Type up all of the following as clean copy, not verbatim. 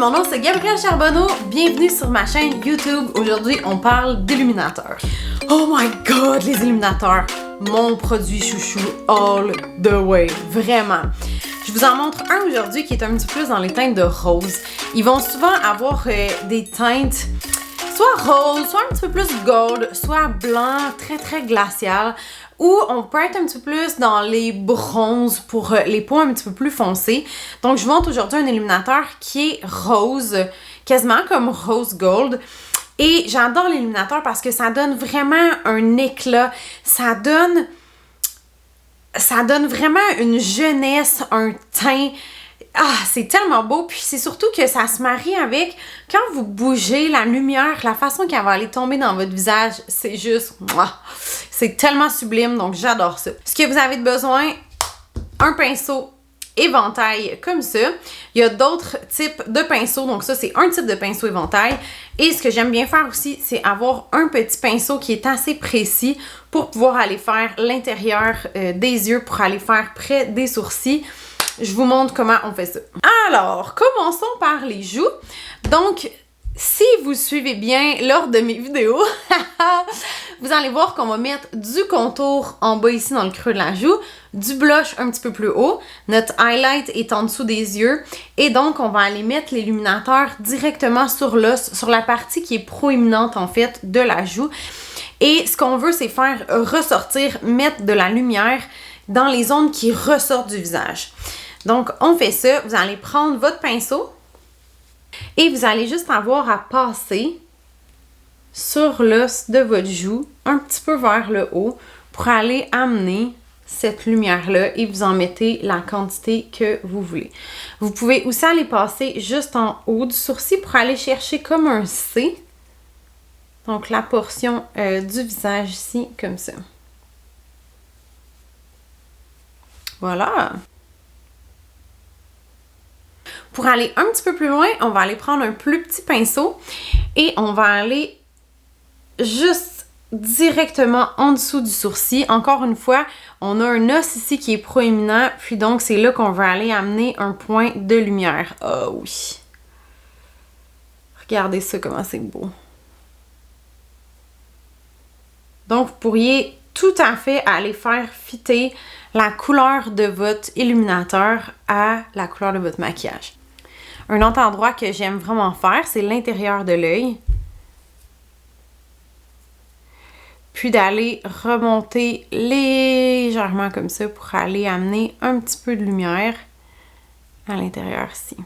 mon nom c'est Gabrielle Charbonneau, bienvenue sur ma chaîne YouTube. Aujourd'hui, on parle d'illuminateurs. Oh my god, les illuminateurs, mon produit chouchou all the way, vraiment. Je vous en montre un aujourd'hui qui est un petit peu plus dans les teintes de rose. Ils vont souvent avoir des teintes soit rose, soit un petit peu plus gold, soit blanc, très glacial. Ou on peut être un petit peu plus dans les bronzes pour les peaux un petit peu plus foncées. Donc, je vous montre aujourd'hui un illuminateur qui est rose, quasiment comme rose gold. Et j'adore l'illuminateur parce que ça donne vraiment un éclat. Ça donne vraiment une jeunesse, un teint. Ah, c'est tellement beau, puis c'est surtout que ça se marie avec quand vous bougez, la lumière, la façon qu'elle va aller tomber dans votre visage, c'est juste, c'est tellement sublime, donc j'adore ça. Ce que vous avez de besoin, un pinceau éventail comme ça. Il y a d'autres types de pinceaux, donc ça c'est un type de pinceau éventail. Et ce que j'aime bien faire aussi, c'est avoir un petit pinceau qui est assez précis pour pouvoir aller faire l'intérieur des yeux, pour aller faire près des sourcils. Je vous montre comment on fait ça. Alors, commençons par les joues. Donc, si vous suivez bien lors de mes vidéos, vous allez voir qu'on va mettre du contour en bas ici dans le creux de la joue, du blush un petit peu plus haut, notre highlight est en dessous des yeux et donc on va aller mettre l'illuminateur directement sur l'os, sur la partie qui est proéminente en fait de la joue. Et ce qu'on veut, c'est faire ressortir, mettre de la lumière dans les zones qui ressortent du visage. Donc, on fait ça. Vous allez prendre votre pinceau et vous allez juste avoir à passer sur l'os de votre joue, un petit peu vers le haut, pour aller amener cette lumière-là et vous en mettez la quantité que vous voulez. Vous pouvez aussi aller passer juste en haut du sourcil pour aller chercher comme un C. Donc, la portion du visage ici, comme ça. Voilà! Pour aller un petit peu plus loin, on va aller prendre un plus petit pinceau et on va aller juste directement en dessous du sourcil. Encore une fois, on a un os ici qui est proéminent, puis donc c'est là qu'on va aller amener un point de lumière. Ah oui! Regardez ça, comment c'est beau! Donc, vous pourriez tout à fait aller faire fitter la couleur de votre illuminateur à la couleur de votre maquillage. Un autre endroit que j'aime vraiment faire, c'est l'intérieur de l'œil. Puis d'aller remonter légèrement comme ça pour aller amener un petit peu de lumière à l'intérieur ici.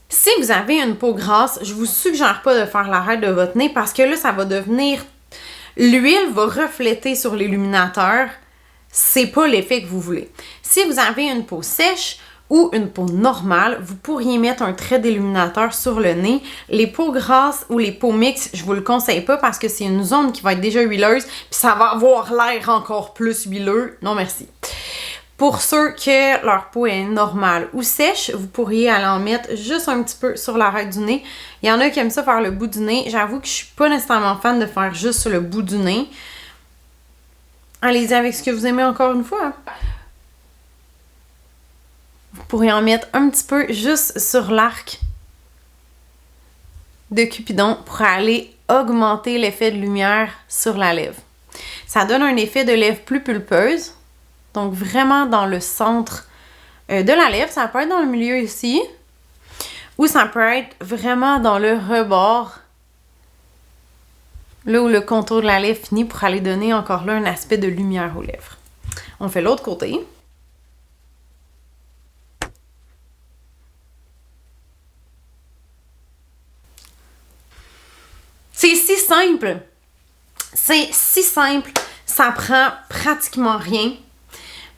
Si vous avez une peau grasse, je vous suggère pas de faire l'arête de votre nez parce que là, ça va devenir... L'huile va refléter sur l'illuminateur. C'est pas l'effet que vous voulez. Si vous avez une peau sèche ou une peau normale, vous pourriez mettre un trait d'illuminateur sur le nez. Les peaux grasses ou les peaux mixtes, je vous le conseille pas parce que c'est une zone qui va être déjà huileuse puis ça va avoir l'air encore plus huileux. Non merci. Pour ceux que leur peau est normale ou sèche, vous pourriez aller en mettre juste un petit peu sur l'arête du nez. Il y en a qui aiment ça faire le bout du nez. J'avoue que je suis pas nécessairement fan de faire juste sur le bout du nez. Allez-y avec ce que vous aimez encore une fois. Vous pourriez en mettre un petit peu juste sur l'arc de Cupidon pour aller augmenter l'effet de lumière sur la lèvre. Ça donne un effet de lèvre plus pulpeuse. Donc vraiment dans le centre de la lèvre. Ça peut être dans le milieu ici. Ou ça peut être vraiment dans le rebord. Là où le contour de la lèvre finit pour aller donner encore là un aspect de lumière aux lèvres. On fait l'autre côté. C'est si simple. C'est si simple. Ça prend pratiquement rien.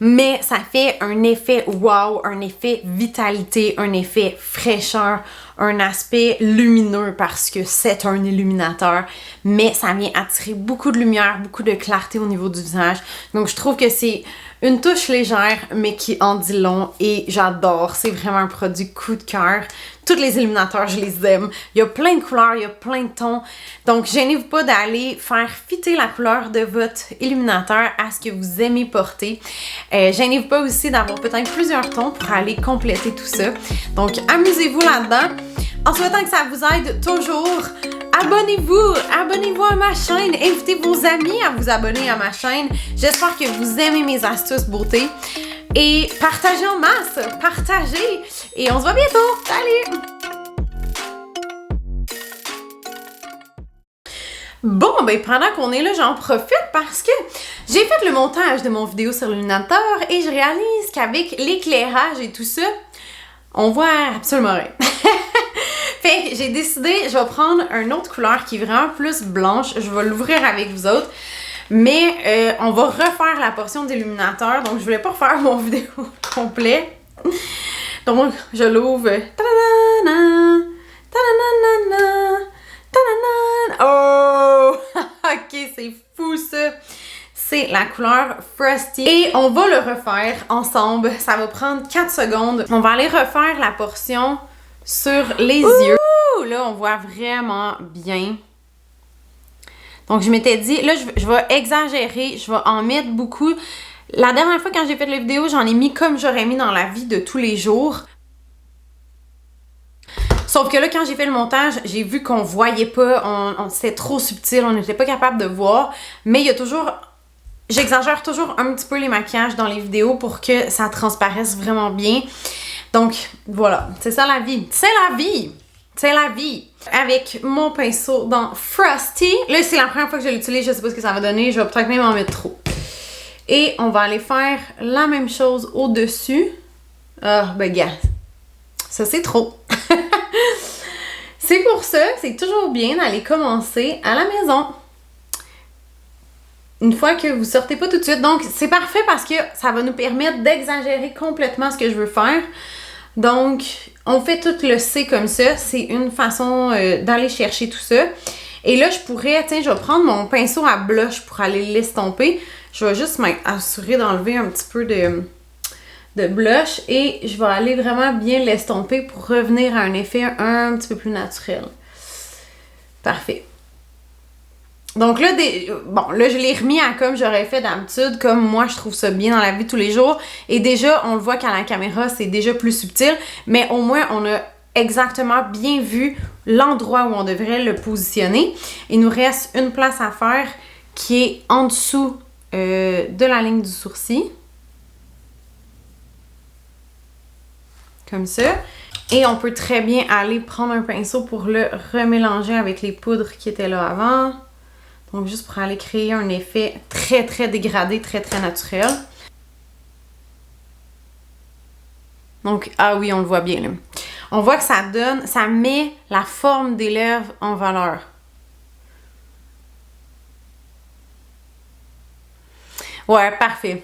Mais ça fait un effet wow, un effet vitalité, un effet fraîcheur, un aspect lumineux parce que c'est un illuminateur. Mais ça vient attirer beaucoup de lumière, beaucoup de clarté au niveau du visage. Donc je trouve que c'est une touche légère mais qui en dit long et j'adore. C'est vraiment un produit coup de cœur. Tous les illuminateurs, je les aime. Il y a plein de couleurs, il y a plein de tons. Donc, gênez-vous pas d'aller faire fitter la couleur de votre illuminateur à ce que vous aimez porter. Gênez-vous pas aussi d'avoir peut-être plusieurs tons pour aller compléter tout ça. Donc, amusez-vous là-dedans. En souhaitant que ça vous aide toujours, abonnez-vous à ma chaîne, invitez vos amis à vous abonner à ma chaîne. J'espère que vous aimez mes astuces beauté. Et partagez en masse, partagez. Et on se voit bientôt. Salut! Bon, ben pendant qu'on est là, j'en profite parce que j'ai fait le montage de mon vidéo sur l'illuminateur et je réalise qu'avec l'éclairage et tout ça, on voit absolument rien. Fait que j'ai décidé, je vais prendre une autre couleur qui est vraiment plus blanche. Je vais l'ouvrir avec vous autres. Mais on va refaire la portion d'illuminateur. Donc je voulais pas refaire mon vidéo complet. Donc je l'ouvre. Ta-da-da-da, ta-da-da-da-da, ta-da-da. Oh! Ok, c'est fou ça! C'est la couleur Frosty. Et on va le refaire ensemble. Ça va prendre 4 secondes. On va aller refaire la portion sur les yeux. Là, on voit vraiment bien. Donc, je m'étais dit, là, je vais exagérer. Je vais en mettre beaucoup. La dernière fois, quand j'ai fait la vidéo, j'en ai mis comme j'aurais mis dans la vie de tous les jours. Sauf que là, quand j'ai fait le montage, j'ai vu qu'on voyait pas. C'était trop subtil. On n'était pas capable de voir. Mais il y a toujours... J'exagère toujours un petit peu les maquillages dans les vidéos pour que ça transparaisse vraiment bien. Donc, voilà. C'est ça la vie. C'est la vie! C'est la vie! Avec mon pinceau dans Frosty. Là, c'est la première fois que je l'utilise. Je sais pas ce que ça va donner. Je vais peut-être même en mettre trop. Et on va aller faire la même chose au-dessus. Ah, ben, gars. Ça, c'est trop. C'est pour ça que c'est toujours bien d'aller commencer à la maison. Une fois que vous sortez pas tout de suite. Donc, c'est parfait parce que ça va nous permettre d'exagérer complètement ce que je veux faire. Donc, on fait tout le C comme ça. C'est une façon d'aller chercher tout ça. Et là, je pourrais, tiens, je vais prendre mon pinceau à blush pour aller l'estomper. Je vais juste m'assurer d'enlever un petit peu de blush. Et je vais aller vraiment bien l'estomper pour revenir à un effet un petit peu plus naturel. Parfait. Donc là, là, je l'ai remis à comme j'aurais fait d'habitude, comme moi, je trouve ça bien dans la vie de tous les jours. Et déjà, on le voit qu'à la caméra, c'est déjà plus subtil, mais au moins, on a exactement bien vu l'endroit où on devrait le positionner. Il nous reste une place à faire qui est en dessous de la ligne du sourcil. Comme ça. Et on peut très bien aller prendre un pinceau pour le remélanger avec les poudres qui étaient là avant. Donc, juste pour aller créer un effet très, très dégradé, très, très naturel. Donc, ah oui, on le voit bien, là. On voit que ça met la forme des lèvres en valeur. Ouais, parfait.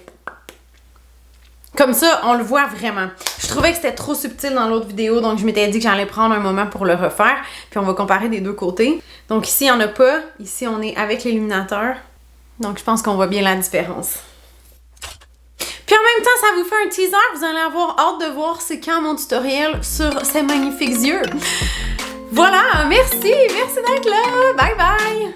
Comme ça, on le voit vraiment. Je trouvais que c'était trop subtil dans l'autre vidéo, donc je m'étais dit que j'allais prendre un moment pour le refaire. Puis on va comparer des deux côtés. Donc ici, il n'y en a pas. Ici, on est avec l'illuminateur. Donc je pense qu'on voit bien la différence. Puis en même temps, ça vous fait un teaser. Vous allez avoir hâte de voir c'est quand mon tutoriel sur ces magnifiques yeux. Voilà, merci d'être là. Bye bye!